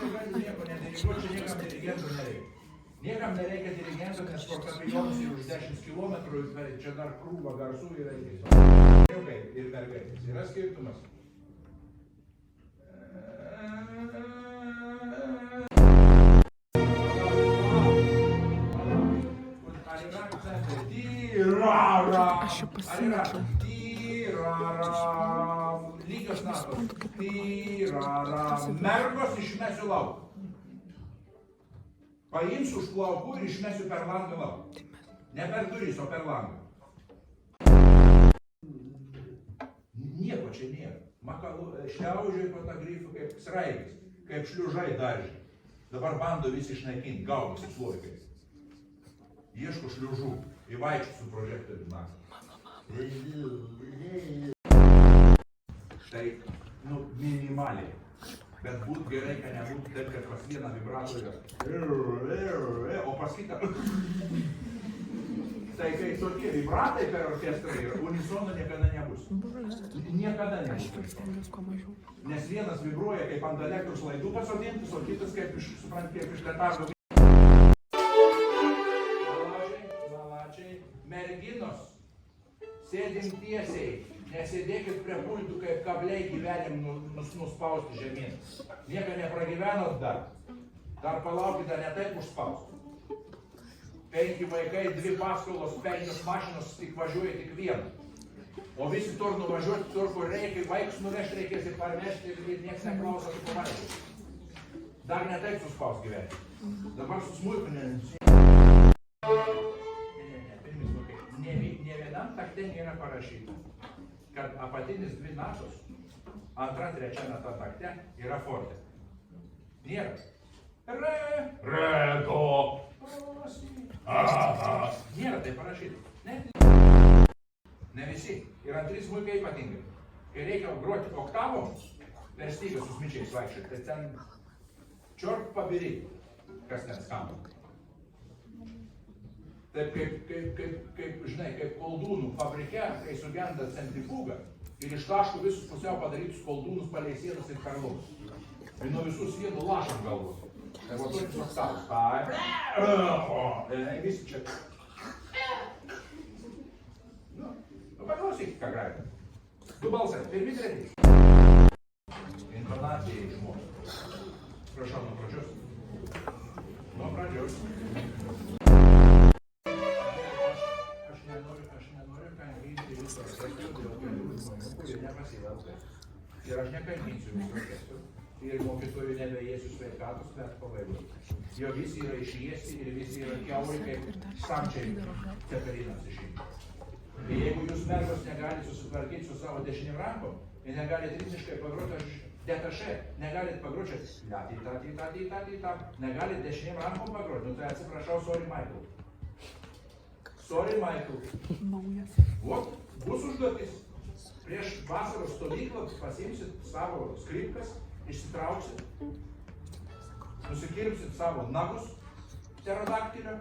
čia gali nieko nediriguoti, čia niekam dirigentų nereikia. Niekam nereikia dirigentų, nes fortepijonas jau už 10 km, čia dar krūva garsų yra ir mergaitės. Yra skirtumas. Aš jau pasimečiau. Lygios natos. Mergos išmesiu lauk. Paimsiu už plaukų ir išmesiu per langą lauk. Ne per duris, o per langą. Nieko čia nėra. Šliaužiai fotografų kaip sraigis, kaip šliužai daržai. Dabar bando visi išnaikinti, gaudosi slojkais. Ieško šliužų, įvaikščiu su prožektoriu naktį. Tai, minimaliai. Bet būt gerai, kad nebūtų taip, kad pas vieną vibratorių, o pas kitą. Tai kai tokie vibratai per orkestrą yra, unisono niekada nebus. Niekada nebus. Nes vienas vibruoja kaip ant elektros laidų pasodintis, o kitas kaip iš letargo. Merginos, sėdim tiesiai, nesėdėkit prie pultų, kaip kabliai gyvenim nuspausti žemyn. Nieko nepragyvenot dar. Dar palaukit, dar ne taip užspausti. 5 vaikai, 2 paskolos, 5 mašinos, tik važiuoja tik vieną. O visi tur nuvažiuoti, tur kur reikia, vaikus nuvežti reikės ir parvežti ir nieks neklauso, kaip pamatyti. Dar ne taip suspaus gyventi. Dabar su smuiku ne vienam takte nėra parašyta, kad apatinis 2 natos, 2, 3 nata takte yra forte. Nėra. Re, do. Nėra tai parašyta. Ne visi. Yra 3 smuikai ypatingai. Kai reikia groti oktavom, per stygą su smičiais vaikščioti, tai ten čiork pabiri, kas ten skamba. Taip kaip, žinai, kaip koldūnų fabrike, kai sugenda centrifuga ir ištaško visus pusiau padarytus koldūnus palei sienas ir per laukus. Ir nuo visų sienų lašam galvos. Tai va tokius oktavus. Visi čia. Nu, paklausykit, ką galite. 2 balsai, pirmi, 3. Intonacijai išmokti. Prašau, nuo pradžios. Nuo pradžios. Ir aš nekankinsiu visų orkestrų. Ir mokytojų nebeėsiu sveikatos, bet pavaigos. Jo visi yra išiesti ir visi yra kiauri, kaip samčiai cepelinas išimti. Ir jeigu jūs mergos negalite susitvarkyti su savo dešinim rankom ir negalite ritmiškai pagroti detašė, negalite pagroti latį, negalite dešinim rankom pagroti, nu tai atsiprašau, sorry Michael. Sorry Michael. Vot, bus užduotis. Prieš vasaros stovyklą pasiimsit savo skripkas, išsitrauksit, nusikirpsit savo nagus pterodaktilio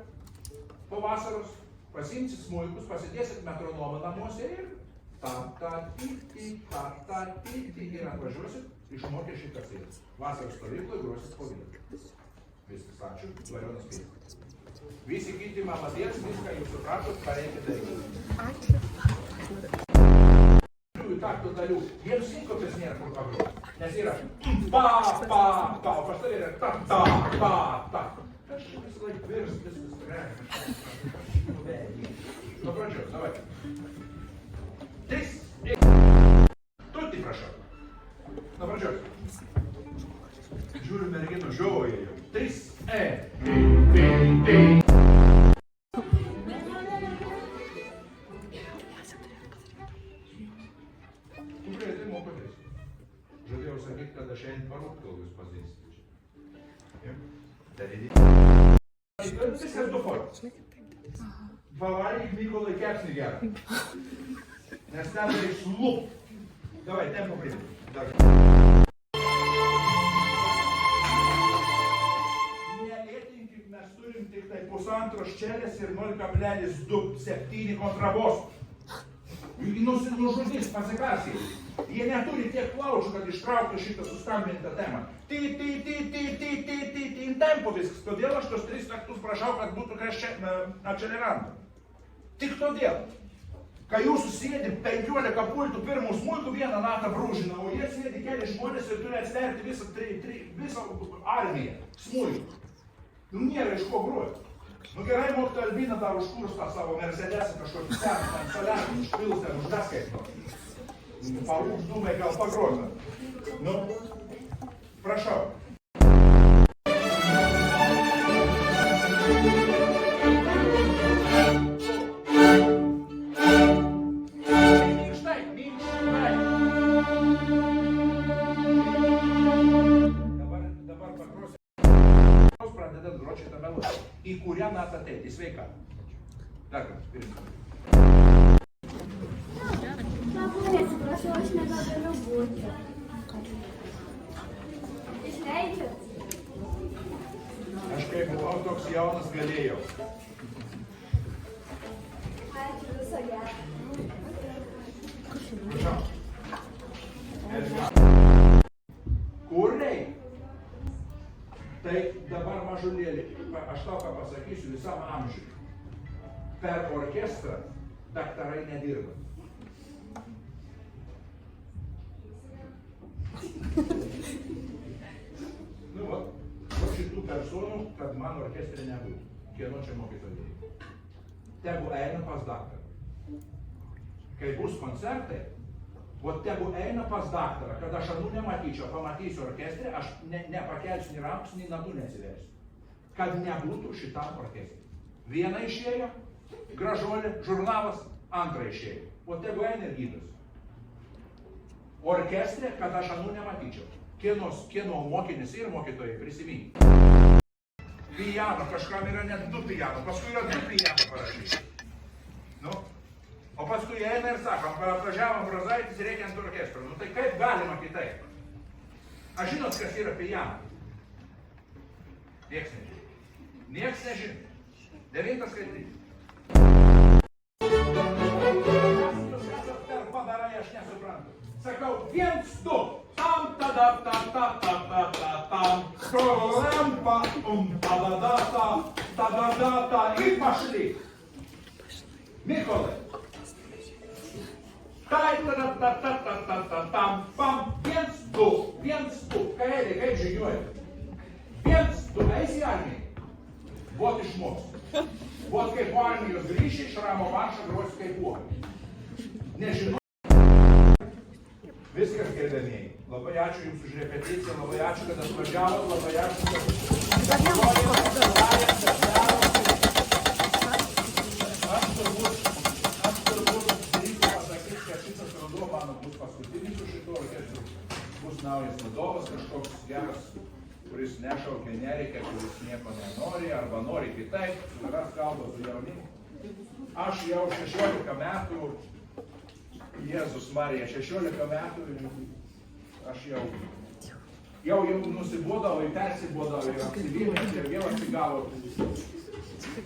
po vasaros, pasiimsit smuikus, pasidėsit metronomą namuose ir ta-ta-ti-ti ir atvažiuosit, išmokę šitą sėdą. Vasaros stovyklą grosit po vieną. Viskas, ačiū, Dvarionas Pėtas. Visi kiti maladėts, viską jūs supratot, ką reikia daryti. Ačiū. Taktų dalių, jiems sinkopės nėra kur pagroti, nes yra pa, o pas tavai yra ta. Aš visą laik virs, viskas reikia. Nuo pradžios, davai. 3, tuti prašau. Nuo pradžios. Žiūriu merginų žioja jau. 3, Žadėjau sakyti, kad aš šiandien parūkt, kol jūs pazdėsite. Viskas du formas. Pavaryk Mykolai kepsnį gerą. Nes ten tai šlup. Davai, tempo priimti. Nelėtinkit, mes turim tik tai 1,5 ščelės ir 0,27 kontrabosų. Nužudys, pasikarsiai. Jie neturi tiek plaučių, kad ištrauktų šitą suskambintą temą. In tempo viskas. Todėl aš tos 3 taktus prašau, kad būtų accelerando. Tik todėl. Kai jūs sėdi 15 pultų pirmų smulkų, vieną natą brūžina, o jie sėdi keli žmonės ir turi atsterti visą armiją smulkų. Nu nėra iš ko gruoti. Nu gerai, mokytoja Albina dar užkurs tą savo Mercedesą kažkokį seną, ten soliarį užpils, ten uždas kaip to. Uždūmai gal pagrozą. Nu, prašau. Dabar pagrosiu. Pradedant groti šitą melodiją. Į kurią natą ateiti? Sveika. Dar kartą, pirmą. Atsiprašau, aš nebegaliu būti. Išleidžiat? Aš kai buvau toks jaunas galėjau. Ačiū, viso gero. Prašau. Kur reik? Tai dabar mažulėlį, aš tau ką pasakysiu visam amžiui. Per orkestrą daktarai nedirba. Nu va, šitų personų, kad man orkestre nebūtų. Kieno čia mokytojai? Tegu eina pas daktarą. Kai bus koncertai, tegu eina pas daktarą, kad aš anų nematyčiau, pamatysiu orkestrę, aš nepakelsiu nei rankos, nei nadų neatsiversiu. Kad nebūtų šitam orkestrui. Viena išėjo, gražuolė, žurnalas, antra išėjo. O tegu eina ir gydosi. Orkestre, kad aš anų nematyčiau. Kieno mokinis ir mokytojai prisimink. Piano, kažkam yra net 2 piano, paskui yra 2 piano parašyti. Nu, o paskui eina ir sakom, atvažiavom Brazaitis, reikia ant orkestro. Nu tai kaip galima kitaip? Aš žinot, kas yra piano? Nieks nežino. Nieks nežino. 9 skaitytis. Jūs esat per padarai, aš nesuprantu. Sakau, 1, 2, tam, tada, tam, lampa, tada, и пошли. Миколай. Tam, pam, 1, 2, kaėlė, kaip žygiuoja. 1, 2, eisi armijai. Vot išmoks. Vot kaip po armijos grįši, šramo maršą grosi kaip uogai. Nežinau. Viskas, gerbėmėjai. Labai ačiū Jums už repeticiją, labai ačiū, kad atvažiavot, labai ačiū, kad Aš turbūt drįstu pasakyti, kad šitas ruduo mano bus paskutinis su šituo orkestru. Bus naujas vadovas, kažkoks geras, kuris nešaukia nereikia, kuris nieko nenori arba nori kitaip, suras kalba su jaunimu. Aš jau 16 metų, Jėzus Marija, 16 metų ir aš jau nusibodau, persibodau ir apsivylęs ir vėl atsigavau.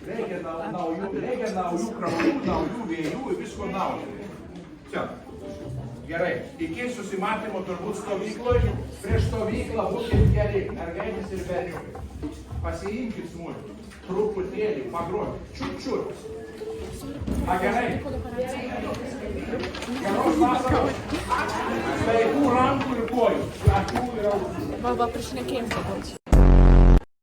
Reikia naujų kraujų, naujų vėjų ir visko naujo. Čia. Gerai, iki susimatymo turbūt stovykloje, prieš stovyklą būkit geri, mergaitės ir berniukai. Pasiimkit smulkių, truputėlį, pagroti, čiut. A gerai? Geros vasaros. Sveikų rankų ir kojų. Baba, prišnekėjim, kad